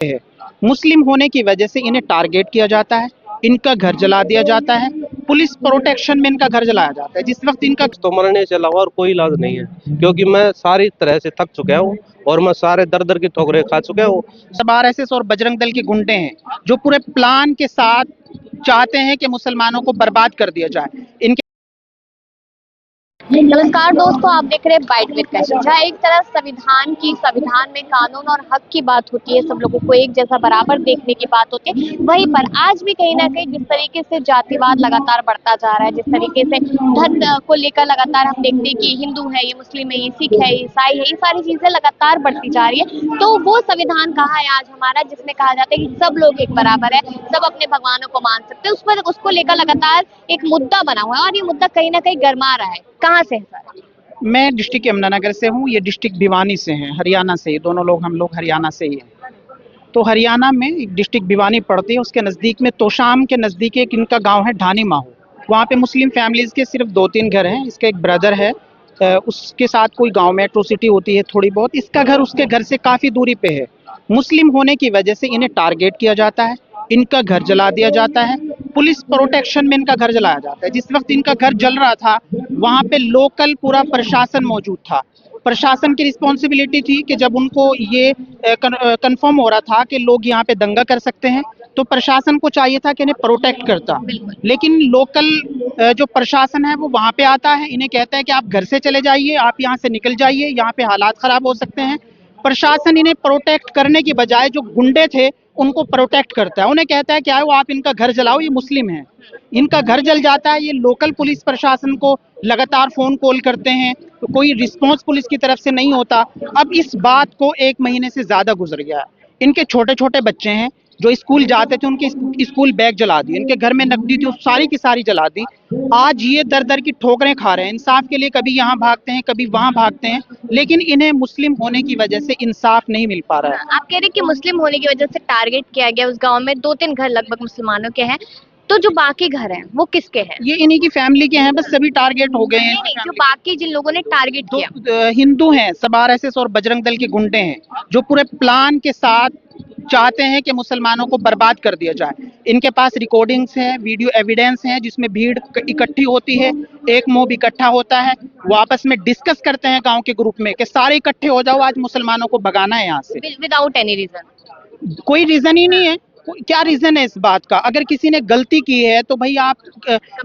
है। मुस्लिम होने की वजह से इन्हें टारगेट किया जाता है, इनका घर जला दिया जाता है, पुलिस प्रोटेक्शन में इनका घर जलाया जाता है। जिस वक्त इनका तो मरने से अलावा और कोई इलाज नहीं है, क्योंकि मैं सारी तरह से थक चुका हूँ और मैं सारे दर दर की ठोकरें खा चुका हूँ। सब आरएसएस और बजरंग दल के गुंडे हैं जो पूरे प्लान के साथ चाहते हैं कि मुसलमानों को बर्बाद कर दिया जाए। इनके नमस्कार दोस्तों, आप देख रहे हैं बाइट विद कैशिश। जहाँ एक तरफ संविधान में कानून और हक की बात होती है, सब लोगों को एक जैसा बराबर देखने की बात होती है, वहीं पर आज भी कहीं ना कहीं जिस तरीके से जातिवाद लगातार बढ़ता जा रहा है, जिस तरीके से धर्म को लेकर लगातार हम देखते हैं कि हिंदू है, ये मुस्लिम है, ये सिख है, ये ईसाई है, ये सारी चीजें लगातार बढ़ती जा रही है। तो वो संविधान कहाँ है आज हमारा, जिसमें कहा जाता है कि सब लोग एक बराबर है, सब अपने भगवानों को मान सकते हैं, उस पर उसको लेकर लगातार एक मुद्दा बना हुआ है और ये मुद्दा कहीं ना कहीं गरमा रहा है। कहाँ से है सर? मैं डिस्ट्रिक्ट यमुनानगर से हूँ, ये डिस्ट्रिक्ट भिवानी से हैं, हरियाणा से। दोनों लोग हम लोग हरियाणा से ही हैं। तो हरियाणा में एक डिस्ट्रिक्ट भिवानी पड़ती है, उसके नज़दीक में तोशाम के नज़दीक एक इनका गांव है ढानी माहू। वहाँ पे मुस्लिम फैमिलीज़ के सिर्फ 2-3 घर हैं। इसका एक ब्रदर है, उसके साथ कोई गांव में एट्रोसिटी होती है थोड़ी बहुत। इसका घर उसके घर से काफ़ी दूरी पे है। मुस्लिम होने की वजह से इन्हें टारगेट किया जाता है, इनका घर जला दिया जाता है, पुलिस प्रोटेक्शन में इनका घर जलाया जाता है। जिस वक्त इनका घर जल रहा था, वहाँ पे लोकल पूरा प्रशासन मौजूद था। प्रशासन की रिस्पॉन्सिबिलिटी थी कि जब उनको ये कंफर्म हो रहा था कि लोग यहाँ पे दंगा कर सकते हैं, तो प्रशासन को चाहिए था कि इन्हें प्रोटेक्ट करता। लेकिन लोकल जो प्रशासन है वो वहाँ पे आता है, इन्हें कहता है कि आप घर से चले जाइए, आप यहाँ से निकल जाइए, यहाँ पे हालात खराब हो सकते हैं। प्रशासन इन्हें प्रोटेक्ट करने की बजाय जो गुंडे थे उनको प्रोटेक्ट करता है। उन्हें कहता है कि आओ आप इनका घर जलाओ, ये मुस्लिम है। इनका घर जल जाता है। ये लोकल पुलिस प्रशासन को लगातार फोन कॉल करते हैं, तो कोई रिस्पॉन्स पुलिस की तरफ से नहीं होता। अब इस बात को 1 महीने से ज्यादा गुजर गया है। इनके छोटे छोटे बच्चे हैं जो स्कूल जाते थे, उनके स्कूल बैग जला दिए। इनके घर में नकदी थी, सारी की सारी जला दी। आज ये दर दर की ठोकरें खा रहे हैं। इंसाफ के लिए कभी यहाँ भागते हैं, कभी वहां भागते हैं, लेकिन इन्हें मुस्लिम होने की वजह से इंसाफ नहीं मिल पा रहा है। आप कह रहे हैं कि मुस्लिम होने की वजह से टारगेट किया गया। उस गांव में 2-3 घर लगभग मुसलमानों के हैं, तो जो बाकी घर हैं वो किसके हैं? ये इन्हीं की फैमिली के हैं, बस सभी टारगेट हो गए हैं। नहीं, जो बाकी जिन लोगों ने टारगेट किया हिंदू हैं, सब आरएसएस और बजरंग दल के गुंडे हैं जो पूरे प्लान के साथ चाहते हैं कि मुसलमानों को बर्बाद कर दिया जाए। इनके पास रिकॉर्डिंग्स हैं, वीडियो एविडेंस हैं, जिसमें भीड़ इकट्ठी होती है, एक मोब इकट्ठा होता है, वो आपस में डिस्कस करते हैं गांव के ग्रुप में कि सारे इकट्ठे हो जाओ, आज मुसलमानों को भगाना है यहाँ से। Without any reason? कोई रीजन ही नहीं है। क्या रीजन है इस बात का? अगर किसी ने गलती की है तो भाई आप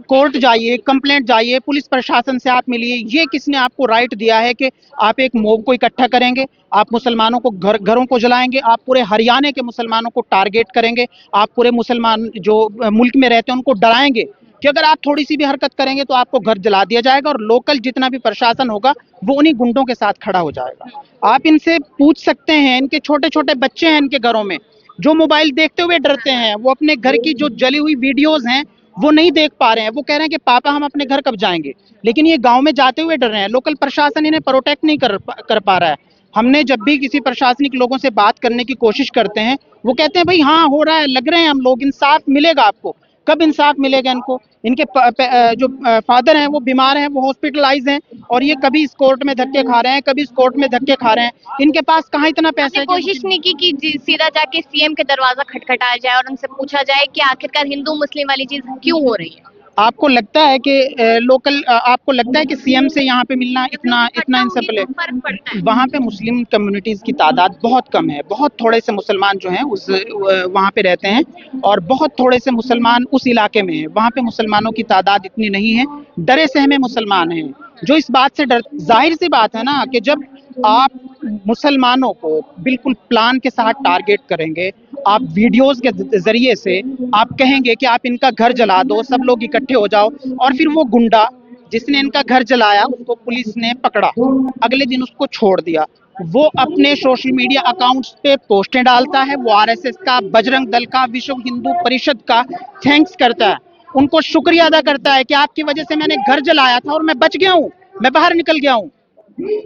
कोर्ट जाइए, कंप्लेंट जाइए, पुलिस प्रशासन से आप मिलिए। ये किसने आपको राइट दिया है कि आप एक मॉब को इकट्ठा करेंगे, आप मुसलमानों को घरों को जलाएंगे, आप पूरे हरियाणा के मुसलमानों को टारगेट करेंगे, आप पूरे मुसलमान जो मुल्क में रहते हैं उनको डराएंगे कि अगर आप थोड़ी सी भी हरकत करेंगे तो आपको घर जला दिया जाएगा, और लोकल जितना भी प्रशासन होगा वो उन्हीं गुंडों के साथ खड़ा हो जाएगा। आप इनसे पूछ सकते हैं, इनके छोटे छोटे बच्चे हैं इनके घरों में जो मोबाइल देखते हुए डरते हैं। वो अपने घर की जो जली हुई वीडियोस हैं वो नहीं देख पा रहे हैं। वो कह रहे हैं कि पापा हम अपने घर कब जाएंगे, लेकिन ये गांव में जाते हुए डर रहे हैं। लोकल प्रशासन इन्हें प्रोटेक्ट नहीं कर पा रहा है। हमने जब भी किसी प्रशासनिक लोगों से बात करने की कोशिश करते हैं, वो कहते हैं भाई हाँ हो रहा है, लग रहे हैं हम लोग, इंसाफ मिलेगा आपको। कब इंसाफ मिलेगा इनको? इनके जो फादर हैं वो बीमार हैं, वो हॉस्पिटलाइज हैं, और ये कभी इस कोर्ट में धक्के खा रहे हैं, कभी इस कोर्ट में धक्के खा रहे हैं। इनके पास कहाँ इतना पैसा है? कोशिश नहीं की कि सीधा जाके सीएम के दरवाजा खटखटाया जाए और उनसे पूछा जाए कि आखिरकार हिंदू मुस्लिम वाली चीज क्यों हो रही है? आपको लगता है कि आपको लगता है कि सीएम से यहाँ पे मिलना इतना इनसिंपल है? वहाँ पे मुस्लिम कम्युनिटीज की तादाद बहुत कम है। बहुत थोड़े से मुसलमान जो हैं उस वहाँ पे रहते हैं, और बहुत थोड़े से मुसलमान उस इलाके में हैं। वहाँ पे मुसलमानों की तादाद इतनी नहीं है। डरे सहमे मुसलमान हैं जो इस बात से डर। जाहिर सी बात है ना कि जब आप मुसलमानों को बिल्कुल प्लान के साथ टारगेट करेंगे, आप वीडियोस के जरिए से आप कहेंगे कि आप इनका घर जला दो, सब लोग इकट्ठे हो जाओ, और फिर वो गुंडा जिसने इनका घर जलाया उसको पुलिस ने पकड़ा, अगले दिन उसको छोड़ दिया, वो अपने सोशल मीडिया अकाउंट्स पे पोस्टें डालता है, वो आरएसएस का, बजरंग दल का, विश्व हिंदू परिषद का थैंक्स करता है, उनको शुक्रिया अदा करता है कि आपकी वजह से मैंने घर जलाया था और मैं बच गया हूँ, मैं बाहर निकल गया हूँ।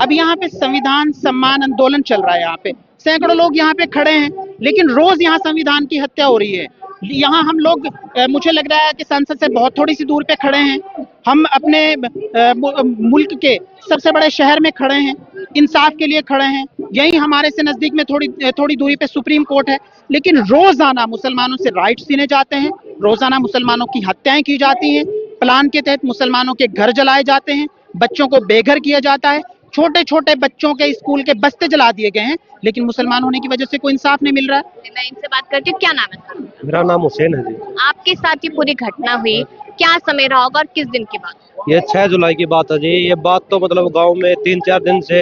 अब यहाँ पे संविधान सम्मान आंदोलन चल रहा है। यहाँ पे सैकड़ों लोग यहाँ पे खड़े हैं, लेकिन रोज यहाँ संविधान की हत्या हो रही है। यहाँ हम लोग मुझे लग रहा है कि संसद से बहुत थोड़ी सी दूर पे खड़े हैं। हम अपने मुल्क के सबसे बड़े शहर में खड़े हैं, इंसाफ के लिए खड़े हैं, यही हमारे से नजदीक में थोड़ी दूरी पे सुप्रीम कोर्ट है। लेकिन रोजाना मुसलमानों से राइट्स छीने जाते हैं, रोजाना मुसलमानों की हत्याएं की जाती हैं, प्लान के तहत मुसलमानों के घर जलाए जाते हैं, बच्चों को बेघर किया जाता है, छोटे छोटे बच्चों के स्कूल के बस्ते जला दिए गए हैं। लेकिन मुसलमान होने की वजह से कोई इंसाफ नहीं मिल रहा है। मैं इनसे बात करती हूँ, क्या नाम है सर? मेरा नाम हुसैन है जी। आपके साथ ये पूरी घटना हुई, क्या समय रहा होगा और किस दिन की बात? ये 6 जुलाई की बात है जी। ये बात तो मतलब गांव में 3-4 दिन से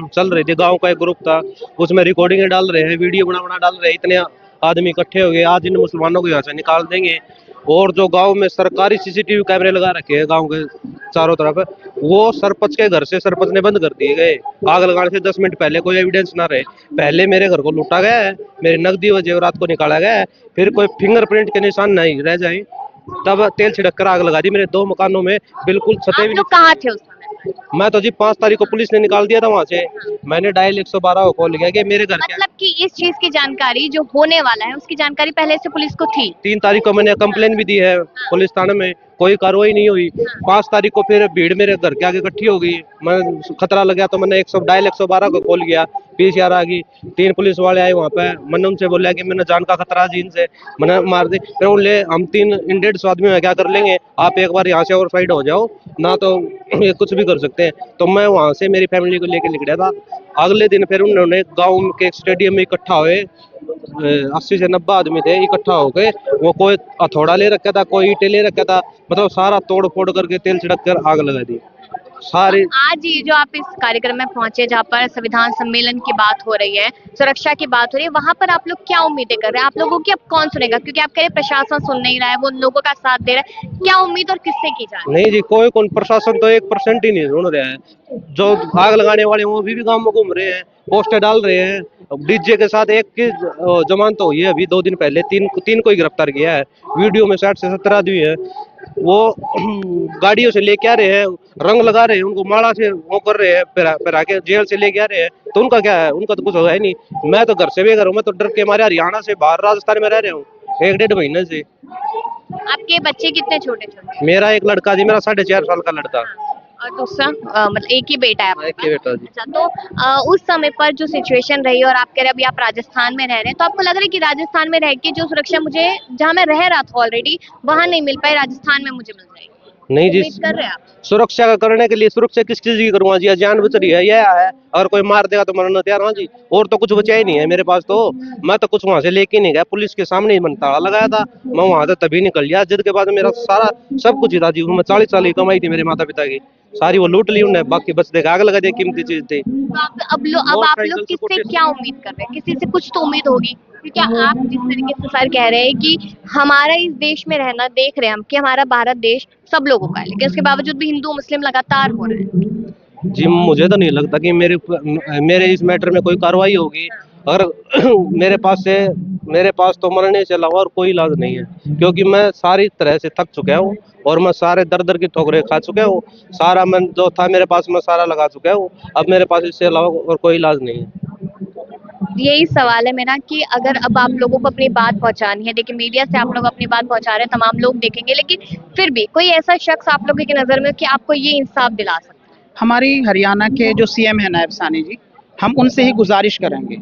चल रही थी। गांव का एक ग्रुप था, उसमें रिकॉर्डिंग डाल रहे हैं, वीडियो बना डाल रहे हैं। इतने आदमी इकट्ठे हो गए, आज इन मुसलमानों को यहाँ से निकाल देंगे। और जो गांव में सरकारी सीसीटीवी कैमरे लगा रखे हैं गांव के चारों तरफ, वो सरपंच के घर से सरपंच ने बंद कर दिए गए। आग लगाने से 10 मिनट पहले कोई एविडेंस ना रहे। पहले मेरे घर को लूटा गया है, मेरी नकदी व जेवरात को निकाला गया है, फिर कोई फिंगरप्रिंट के निशान नहीं रह जाए, तब तेल छिड़क कर आग लगा दी मेरे 2 मकानों में। बिल्कुल आप सतह भी लोग कहाँ थे उस समय? मैं तो जी 5 तारीख को पुलिस ने निकाल दिया था वहां से। मैंने डायल 112 को कॉल किया कि मेरे घर के। मतलब कि इस चीज की जानकारी जो होने वाला है उसकी जानकारी पहले से पुलिस को थी? 3 तारीख को मैंने कंप्लेन भी दी है पुलिस थाने में, कोई कार्रवाई नहीं हुई। 5 तारीख को फिर भीड़ मेरे घर के आगे इकट्ठी हो गई, मैं खतरा लग गया तो मैंने डायल 112 को कॉल किया। पीसीआर आ गई, 3 पुलिस वाले आए वहाँ पे। मैंने उनसे बोला कि मैंने जान का खतरा जी, इनसे मैंने मार दी। फिर बोले हम 3 150 आदमी में क्या कर लेंगे, आप एक बार यहाँ से और साइड हो जाओ ना, तो ये कुछ भी कर सकते हैं। तो मैं वहाँ से मेरी फैमिली को लेकर निकला था। अगले दिन फिर उन्होंने गाँव के एक स्टेडियम में इकट्ठा हुए, 80 से 90 आदमी थे इकट्ठा हो गए। वो कोई हथौड़ा ले रखा था, कोई ईंटें ले रखा था, मतलब सारा तोड़ फोड़ करके तेल छिड़क कर आग लगा दी सारी। आज ये जो आप इस कार्यक्रम में पहुंचे जहाँ पर संविधान सम्मेलन की बात हो रही है, सुरक्षा की बात हो रही है, वहां पर आप लोग क्या उम्मीदें कर रहे हैं? आप लोगों की अब कौन सुनेगा? क्योंकि आप कह रहे हैं प्रशासन सुन नहीं रहा है, वो लोगों का साथ दे रहा है। क्या उम्मीद और किससे की जा रही है? नहीं जी, कोई प्रशासन तो 1% ही नहीं सुन रहा है। जो आग लगाने वाले वो भी गांव में घूम रहे हैं, पोस्टर डाल रहे हैं डीजे के साथ। एक की जमानत तो हुई है अभी 2 दिन पहले, तीन को ही गिरफ्तार किया है। वीडियो में 60 से 17 आदमी है, वो गाड़ियों से लेके आ रहे हैं, रंग लगा रहे हैं, उनको माला से वो कर रहे हैं, फिर आके जेल से लेके आ रहे हैं। तो उनका क्या है? उनका तो कुछ होगा ही नहीं। मैं तो घर से बेघर हूँ, मैं तो डर के मारे हरियाणा से बाहर राजस्थान में रह रहा हूँ 1-1.5 महीने से। आपके बच्चे कितने छोटे छोटे? मेरा एक लड़का जी, मेरा 4.5 साल का लड़का। और दूसरा मतलब एक ही बेटा है आपके एक ही पास? बेटा जी। अच्छा, तो उस समय पर जो सिचुएशन रही और आप कह रहे अभी आप राजस्थान में रह रहे हैं, तो आपको लग रहा है कि राजस्थान में रह के जो सुरक्षा मुझे जहाँ मैं रह रहा था ऑलरेडी वहां नहीं मिल पाई, राजस्थान में मुझे मिल जाएगी? नहीं जी, उम्मीद कर रहे हैं आप? सुरक्षा का करने के लिए सुरक्षा किस चीज की करूंगा जी? जान बच रही है, यह है। अगर कोई मार देगा तो मरना तैयार हूँ जी। और तो कुछ बचा ही नहीं है मेरे पास। तो मैं तो कुछ वहां से लेके नहीं गया, पुलिस के सामने ही मैंने ताला लगाया था। मैं वहां से तभी निकल गया जिद के बाद मेरा सारा सब कुछ ही था जी। मैं 40 साल की कमाई थी मेरे माता पिता की, सारी वो लूट ली उन्होंने। बाकी बस देख आग लगा दी, कीमती चीज थी। तो अब आप लोग किससे क्या उम्मीद कर रहे हैं? किसी से कुछ तो उम्मीद होगी, क्योंकि आप जिस तरीके से सर कह रहे हैं कि हमारा इस देश में रहना, देख रहे हैं हम कि हमारा भारत देश सब लोगों का है, लेकिन उसके बावजूद भी हिंदू मुस्लिम लगातार हो रहे हैं। जी मुझे तो नहीं लगता कि मेरे इस मैटर में कोई कार्रवाई होगी। अगर मेरे पास तो मरने से अलावा और कोई इलाज नहीं है, क्योंकि मैं सारी तरह से थक चुका हूँ और मैं सारे दर की ठोकरें खा चुका हूँ। सारा मन जो था मेरे पास मैं सारा लगा चुका हूँ। अब मेरे पास इससे अलावा और कोई इलाज नहीं है। यही सवाल है मेरा कि अगर अब आप लोगों को अपनी बात पहुंचानी है, देखिए मीडिया से आप लोग अपनी बात पहुंचा रहे हैं, तमाम लोग देखेंगे, लेकिन फिर भी कोई ऐसा शख्स आप लोगों की नजर में कि आपको ये इंसाफ दिला सकता है? हमारी हरियाणा के जो सीएम है नायब सानी जी, हम उनसे ही गुजारिश करेंगे।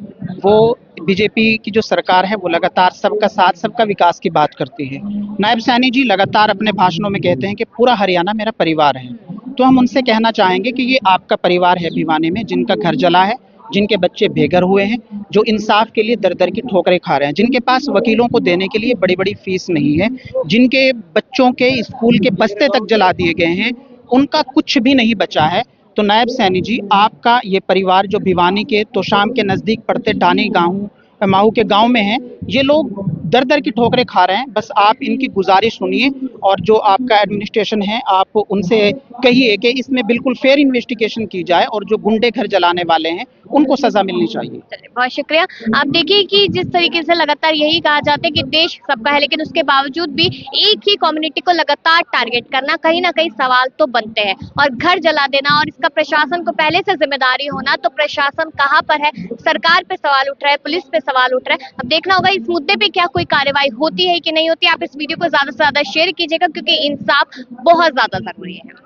वो बीजेपी की जो सरकार है वो लगातार सबका साथ सबका विकास की बात करती है। नायब सानी जी लगातार अपने भाषणों में कहते हैं कि पूरा हरियाणा मेरा परिवार है। तो हम उनसे कहना चाहेंगे कि ये आपका परिवार है भिवानी में, जिनका घर जला है, जिनके बच्चे बेघर हुए हैं, जो इंसाफ के लिए दर दर की ठोकरें खा रहे हैं, जिनके पास वकीलों को देने के लिए बड़ी बड़ी फीस नहीं है, जिनके बच्चों के स्कूल के बस्ते तक जला दिए गए हैं, उनका कुछ भी नहीं बचा है। तो नायब सैनी जी, आपका ये परिवार जो भिवानी के तोशाम के नज़दीक पड़ते टानी गाँव माहू के गांव में हैं, ये लोग दर दर की ठोकरें खा रहे हैं। बस आप इनकी गुजारिश सुनिए और जो आपका एडमिनिस्ट्रेशन है आप उनसे कहिए कि इसमें बिल्कुल फेयर इन्वेस्टिगेशन की जाए और जो गुंडे घर जलाने वाले हैं उनको सजा मिलनी चाहिए। चलिए, बहुत शुक्रिया। आप देखिए कि जिस तरीके से लगातार यही कहा जाता है कि देश सबका है, लेकिन उसके बावजूद भी एक ही कम्युनिटी को लगातार टारगेट करना, कहीं ना कहीं सवाल तो बनते हैं। और घर जला देना और इसका प्रशासन को पहले से जिम्मेदारी होना, तो प्रशासन कहाँ पर है? सरकार पे सवाल उठ रहा है, पुलिस पे सवाल उठ रहा है। अब देखना होगा इस मुद्दे पे क्या कोई कार्रवाई होती है कि नहीं होती। आप इस वीडियो को ज्यादा से ज्यादा शेयर कीजिएगा, क्योंकि इंसाफ बहुत ज्यादा जरूरी है।